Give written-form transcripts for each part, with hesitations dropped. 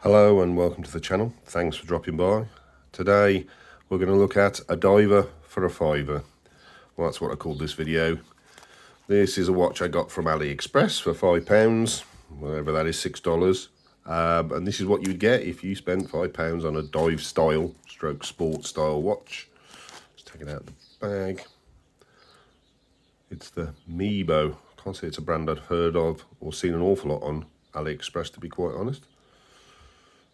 Hello and welcome to the channel. Thanks for dropping by. Today we're going to look at a diver for a fiver. Well, that's what I called this video. This is a watch I got from AliExpress for £5, whatever that is, $6. And this is what you'd get if you spent £5 on a dive style stroke sport style watch. Let's take it out of the bag. It's the MEIBO. I can't say it's a brand I'd heard of or seen an awful lot on AliExpress, to be quite honest.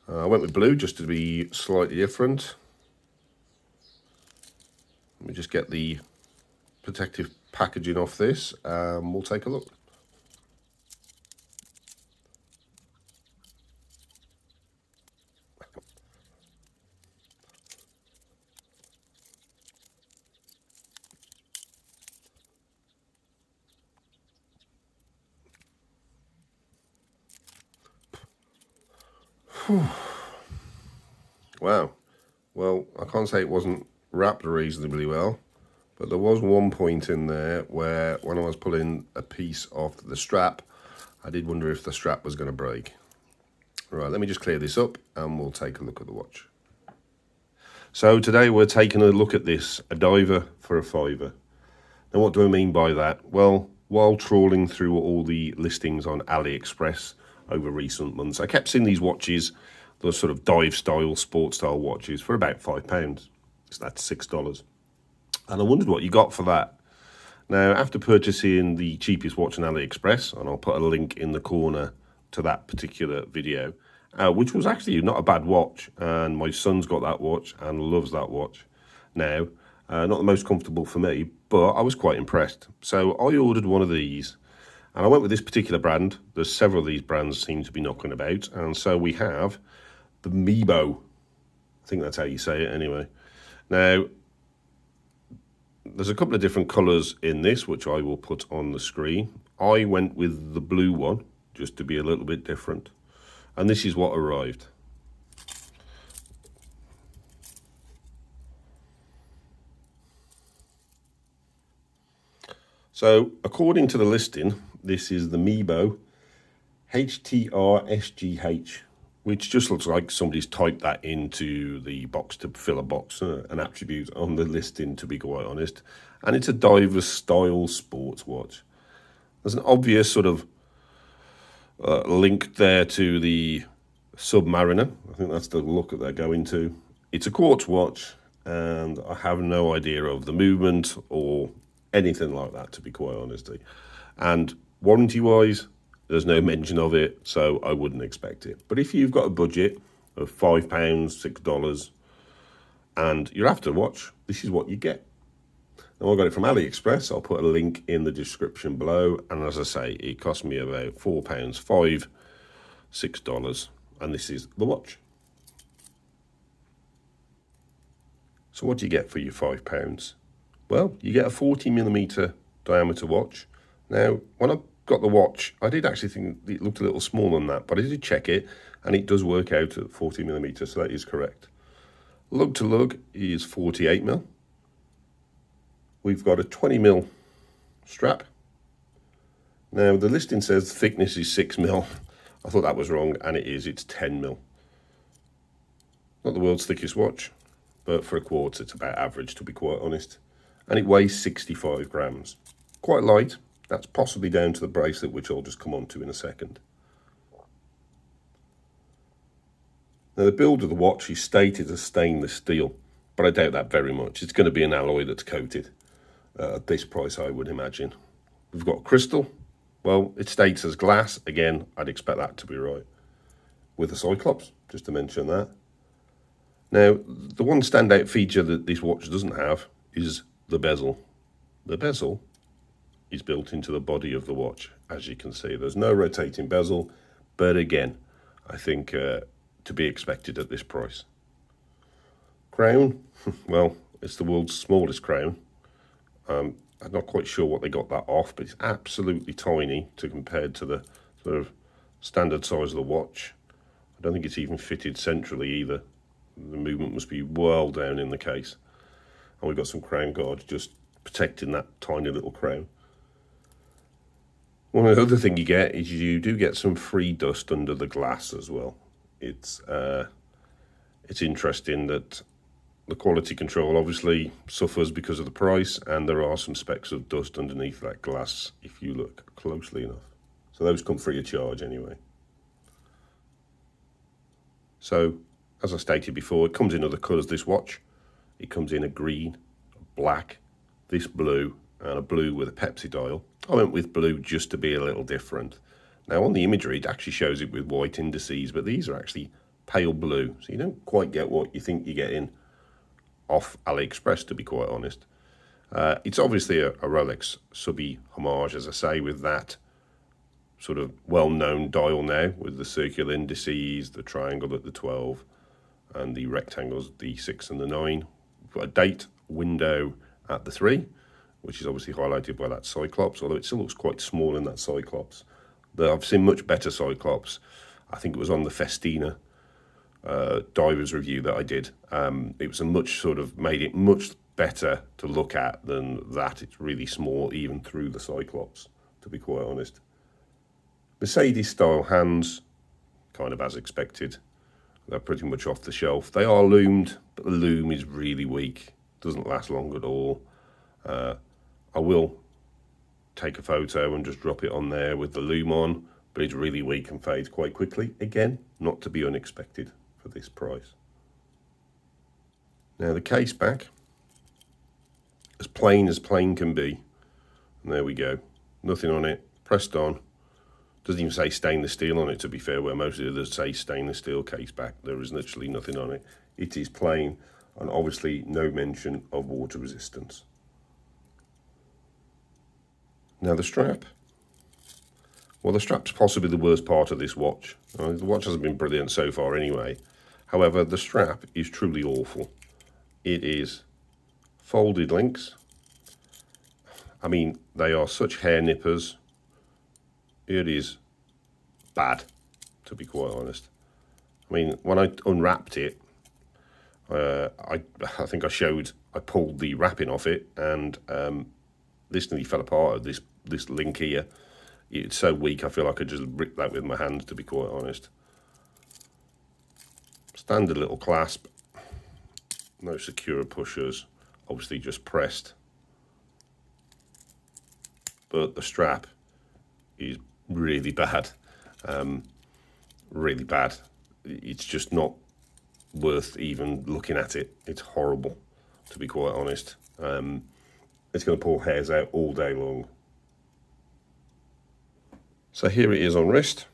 I went with blue just to be slightly different. Let me just get the protective packaging off this and we'll take a look. Wow. Well, I can't say it wasn't wrapped reasonably well, but there was one point in there where when I was pulling a piece off the strap, I did wonder if the strap was going to break. Right, let me just clear this up and we'll take a look at the watch. So today we're taking a look at this, a diver for a fiver. Now what do I mean by that? Well, while trawling through all the listings on AliExpress over recent months, I kept seeing these watches, those sort of dive style, sport style watches for about £5. So that's $6. And I wondered what you got for that. Now, after purchasing the cheapest watch on AliExpress, and I'll put a link in the corner to that particular video, which was actually not a bad watch, and my son's got that watch and loves that watch. Now, not the most comfortable for me, but I was quite impressed. So I ordered one of these, and I went with this particular brand. There's several of these brands seem to be knocking about, and so we have the MEIBO. I think that's how you say it anyway. Now, there's a couple of different colours in this, which I will put on the screen. I went with the blue one, just to be a little bit different. And this is what arrived. So, according to the listing, this is the MEIBO HTRSGH, which just looks like somebody's typed that into the box to fill a box, an attribute on the listing, to be quite honest. And it's a diver style sports watch. There's an obvious sort of link there to the Submariner. I think that's the look that they're going to. It's a quartz watch, and I have no idea of the movement or anything like that, to be quite honest. And warranty-wise, there's no mention of it, so I wouldn't expect it. But if you've got a budget of £5, $6, and you're after a watch, this is what you get. Now, I got it from AliExpress. I'll put a link in the description below. And as I say, it cost me about £4, $5, $6. And this is the watch. So what do you get for your £5? Well, you get a 40mm diameter watch. Now, when I got the watch, I did actually think it looked a little smaller than that, but I did check it, and it does work out at 40mm, so that is correct. Lug to lug is 48mm. We've got a 20mm strap. Now, the listing says the thickness is 6mm. I thought that was wrong, and it is. It's 10mm. Not the world's thickest watch, but for a quartz, it's about average, to be quite honest. And it weighs 65 grams. Quite light. That's possibly down to the bracelet, which I'll just come on to in a second. Now, the build of the watch is stated as stainless steel, but I doubt that very much. It's going to be an alloy that's coated. At this price, I would imagine. We've got crystal. Well, it states as glass. Again, I'd expect that to be right. With a Cyclops, just to mention that. Now, the one standout feature that this watch doesn't have is the bezel. The bezel is built into the body of the watch, as you can see. There's no rotating bezel, but again, I think to be expected at this price. Crown, well, it's the world's smallest crown. I'm not quite sure what they got that off, but it's absolutely tiny to compared to the sort of standard size of the watch. I don't think it's even fitted centrally either. The movement must be well down in the case. And we've got some crown guards just protecting that tiny little crown. One other thing you get is you do get some free dust under the glass as well. It's interesting that the quality control obviously suffers because of the price, and there are some specks of dust underneath that glass if you look closely enough. So those come free of charge anyway. So, as I stated before, it comes in other colours, this watch. It comes in a green, a black, this blue, and a blue with a Pepsi dial. I went with blue just to be a little different. Now on the imagery, it actually shows it with white indices, but these are actually pale blue, so you don't quite get what you think you're getting off AliExpress, to be quite honest. It's obviously a Rolex subby homage, as I say, with that sort of well-known dial now, with the circular indices, the triangle at the 12, and the rectangles, the 6 and the 9. We've got a date window at the 3, which is obviously highlighted by that Cyclops, although it still looks quite small in that Cyclops. I've seen much better Cyclops. I think it was on the Festina divers review that I did. It was a much sort of made it much better to look at than that. It's really small even through the Cyclops, to be quite honest. Mercedes style hands, kind of as expected. They're pretty much off the shelf. They are loomed, but the loom is really weak. Doesn't last long at all. I will take a photo and just drop it on there with the loom on, but it's really weak and fades quite quickly. Again, not to be unexpected for this price. Now the case back, as plain can be. And there we go. Nothing on it, pressed on. Doesn't even say stainless steel on it, to be fair, where most of the others say stainless steel case back. There is literally nothing on it. It is plain, and obviously no mention of water resistance. Now the strap. Well, the strap's possibly the worst part of this watch. The watch hasn't been brilliant so far anyway. However, the strap is truly awful. It is folded links. I mean, they are such hair nippers. It is bad, to be quite honest. I mean, when I unwrapped it, I think I pulled the wrapping off it, and this nearly fell apart of this link here. It's so weak, I feel like I just ripped that with my hands, to be quite honest. Standard little clasp, no secure pushers, obviously just pressed. But the strap is really bad, really bad. It's just not worth even looking at it. It's horrible, to be quite honest. It's going to pull hairs out all day long. So here it is on wrist.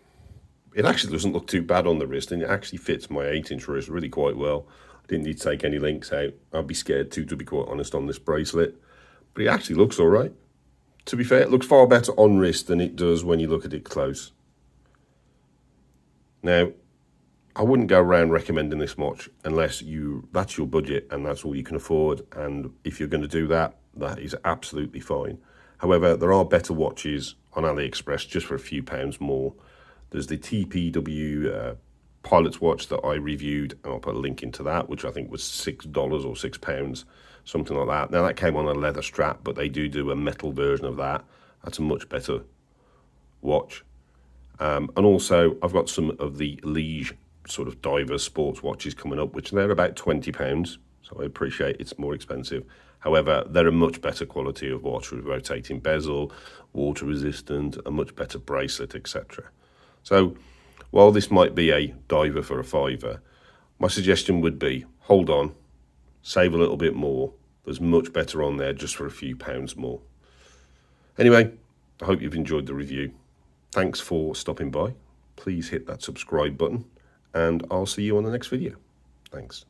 It actually doesn't look too bad on the wrist, and it actually fits my 8-inch wrist really quite well. I didn't need to take any links out. I'd be scared to be quite honest, on this bracelet. But it actually looks all right. To be fair, it looks far better on wrist than it does when you look at it close. Now, I wouldn't go around recommending this watch unless that's your budget and that's all you can afford. And if you're going to do that, that is absolutely fine. However, there are better watches on AliExpress just for a few pounds more. There's the TPW pilot's watch that I reviewed, and I'll put a link into that, which I think was $6 or £6, something like that. Now that came on a leather strap, but they do a metal version of that. That's a much better watch. And also I've got some of the Liege sort of diver sports watches coming up, which they're about £20. So I appreciate it's more expensive. However, they're a much better quality of watch with rotating bezel, water resistant, a much better bracelet, etc. So while this might be a diver for a £5, my suggestion would be hold on, save a little bit more. There's much better on there just for a few pounds more. Anyway, I hope you've enjoyed the review. Thanks for stopping by. Please hit that subscribe button, and I'll see you on the next video. Thanks.